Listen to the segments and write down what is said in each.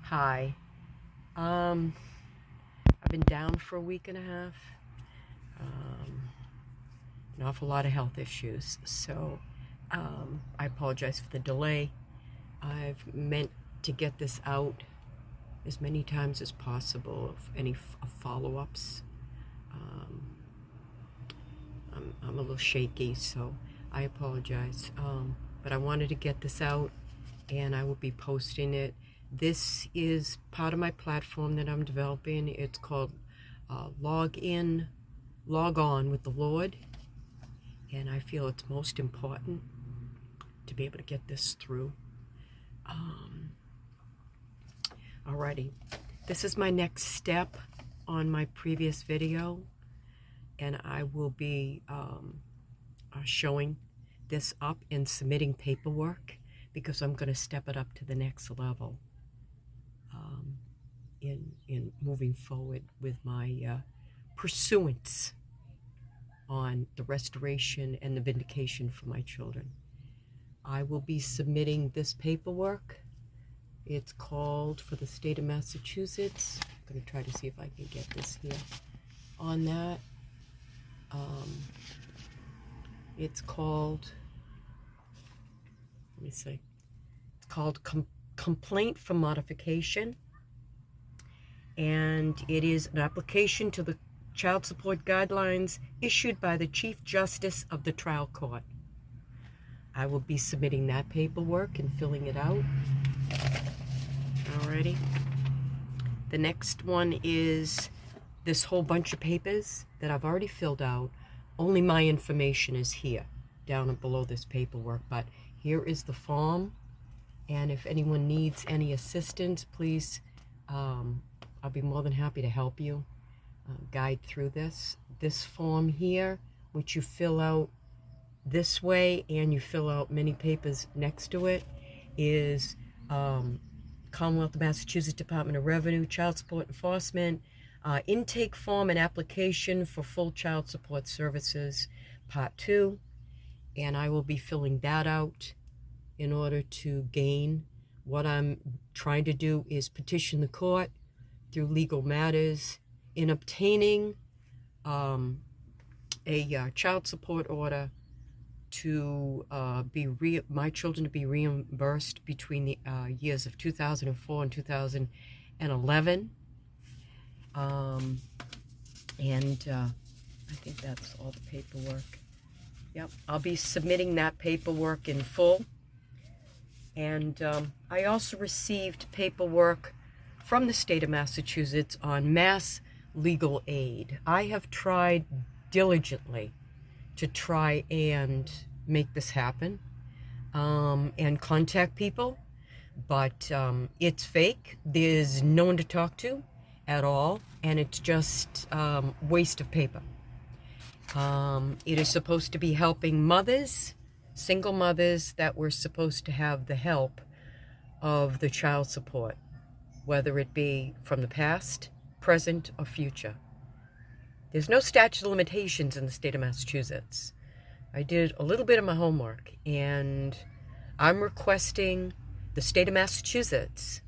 Hi. I've been down for a week and a half. An awful lot of health issues. So I apologize for the delay. I've meant to get this out as many times as possible of any follow-ups. I'm a little shaky, so I apologize. But I wanted to get this out, and I will be posting it. This is part of my platform that I'm developing. It's called Log On with the Lord, and I feel it's most important to be able to get this through. Alrighty, this is my next step on my previous video, and I will be showing this up and submitting paperwork because I'm going to step it up to the next level in moving forward with my pursuance on the restoration and the vindication for my children. I will be submitting this paperwork. It's called, for the state of Massachusetts, I'm going to try to see if I can get this here on that. It's called, let me see, it's called Complaint for Modification, and it is an application to the child support guidelines issued by the Chief Justice of the Trial Court. I will be submitting that paperwork and filling it out. Alrighty. The next one is this whole bunch of papers that I've already filled out. Only my information is here, down below this paperwork, but here is the form, and if anyone needs any assistance, please, I'll be more than happy to help you guide through this. This form here, which you fill out this way, and you fill out many papers next to it, is Commonwealth of Massachusetts Department of Revenue, Child Support Enforcement, intake form and application for full child support services, Part 2, and I will be filling that out in order to gain. What I'm trying to do is petition the court through legal matters in obtaining a child support order to my children to be reimbursed between the years of 2004 and 2011. I think that's all the paperwork. Yep, I'll be submitting that paperwork in full. And I also received paperwork from the state of Massachusetts on mass legal aid. I have tried diligently to try and make this happen and contact people, but it's fake. There's no one to talk to at all, and it's just waste of paper. It is supposed to be helping mothers, single mothers that were supposed to have the help of the child support, whether it be from the past, present, or future. There's no statute of limitations in the state of Massachusetts. I did a little bit of my homework, and I'm requesting the state of Massachusetts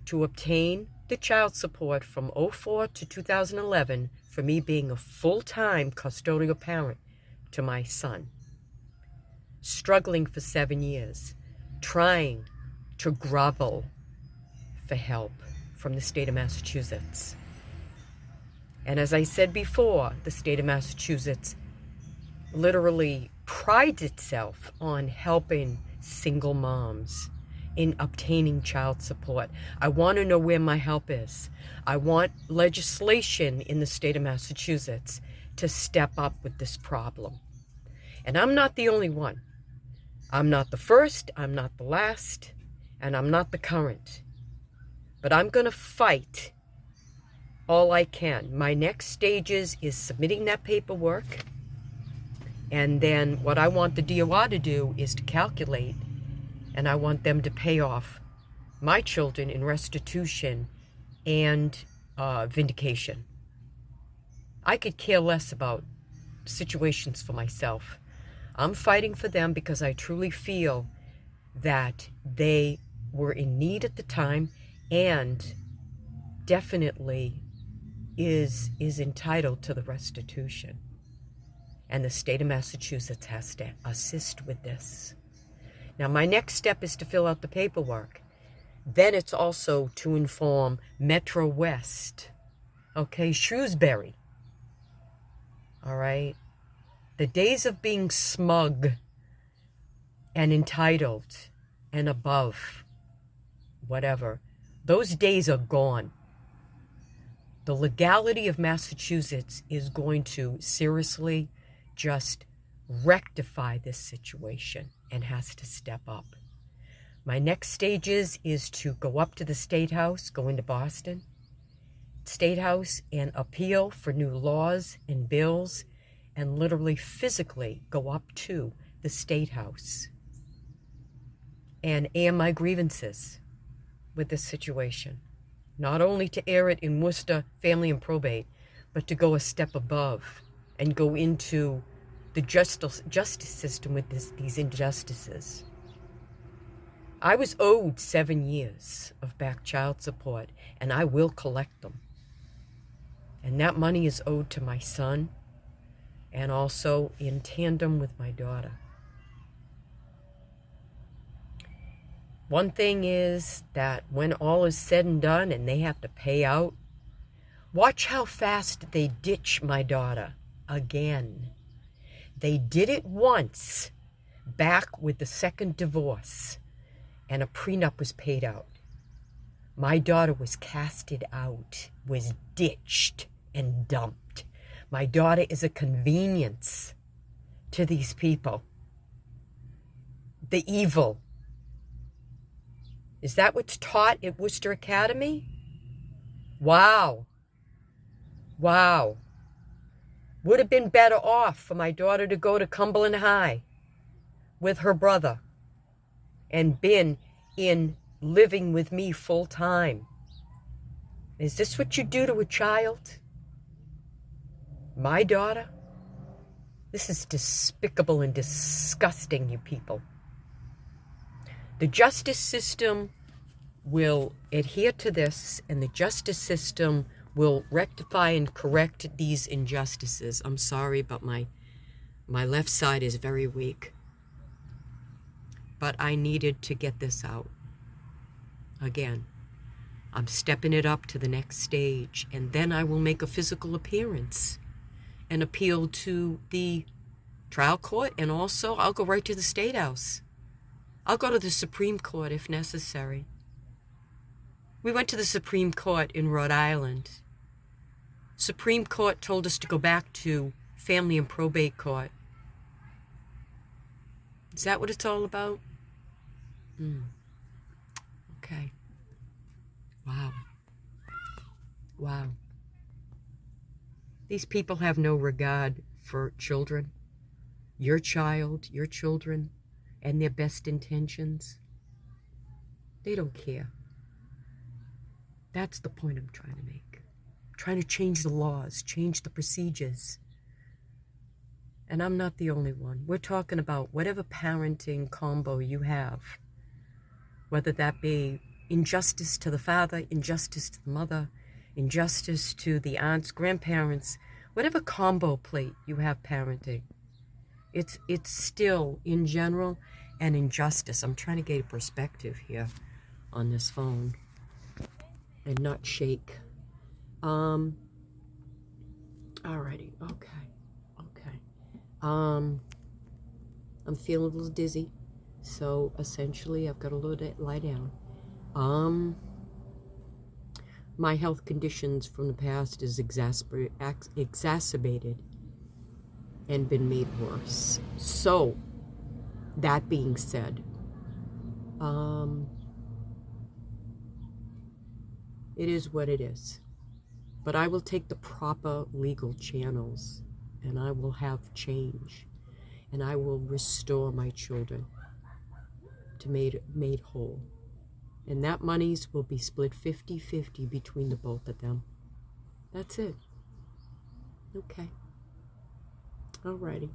to obtain the child support from 2004 to 2011 for me being a full-time custodial parent to my son. Struggling for 7 years, trying to grovel for help from the state of Massachusetts. And as I said before, the state of Massachusetts literally prides itself on helping single moms in obtaining child support. I want to know where my help is. I want legislation in the state of Massachusetts to step up with this problem. And I'm not the only one. I'm not the first, I'm not the last, and I'm not the current. But I'm going to fight all I can. My next stages is submitting that paperwork, and then what I want the DOR to do is to calculate, and I want them to pay off my children in restitution and vindication. I could care less about situations for myself. I'm fighting for them because I truly feel that they were in need at the time, and definitely is entitled to the restitution. And the state of Massachusetts has to assist with this. Now, my next step is to fill out the paperwork. Then it's also to inform Metro West, okay, Shrewsbury, all right? The days of being smug and entitled and above, whatever, those days are gone. The legality of Massachusetts is going to seriously just rectify this situation and has to step up. My next stages is to go up to the State House, go into Boston, State House, and appeal for new laws and bills, and literally physically go up to the State House and air my grievances with this situation. Not only to air it in Worcester Family and Probate, but to go a step above and go into the justice system with these injustices. I was owed 7 years of back child support, and I will collect them. And that money is owed to my son, and also in tandem with my daughter. One thing is that when all is said and done and they have to pay out, watch how fast they ditch my daughter again. They did it once, back with the second divorce, and a prenup was paid out. My daughter was casted out, was ditched and dumped. My daughter is a convenience to these people. The evil. Is that what's taught at Worcester Academy? Wow. Wow. Would have been better off for my daughter to go to Cumberland High with her brother and been in living with me full time. Is this what you do to a child? My daughter? This is despicable and disgusting, you people. The justice system will adhere to this, and the justice system will rectify and correct these injustices. I'm sorry, but my left side is very weak. But I needed to get this out. Again, I'm stepping it up to the next stage, and then I will make a physical appearance and appeal to the trial court, and also I'll go right to the State House. I'll go to the Supreme Court if necessary. We went to the Supreme Court in Rhode Island. Supreme Court told us to go back to Family and Probate Court. Is that what it's all about? Okay. Wow. Wow. These people have no regard for children. Your child, your children, and their best intentions. They don't care. That's the point I'm trying to make. I'm trying to change the laws, change the procedures. And I'm not the only one. We're talking about whatever parenting combo you have, whether that be injustice to the father, injustice to the mother, injustice to the aunts, grandparents, whatever combo plate you have parenting. It's still, in general, an injustice. I'm trying to get a perspective here on this phone and not shake. Alrighty, okay. I'm feeling a little dizzy, so essentially I've got a little lie down. My health conditions from the past is exacerbated and been made worse. So, that being said, it is what it is. But I will take the proper legal channels, and I will have change, and I will restore my children to made whole. And that monies will be split 50-50 between the both of them. That's it. Okay. Alrighty.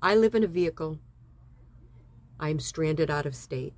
I live in a vehicle. I'm stranded out of state.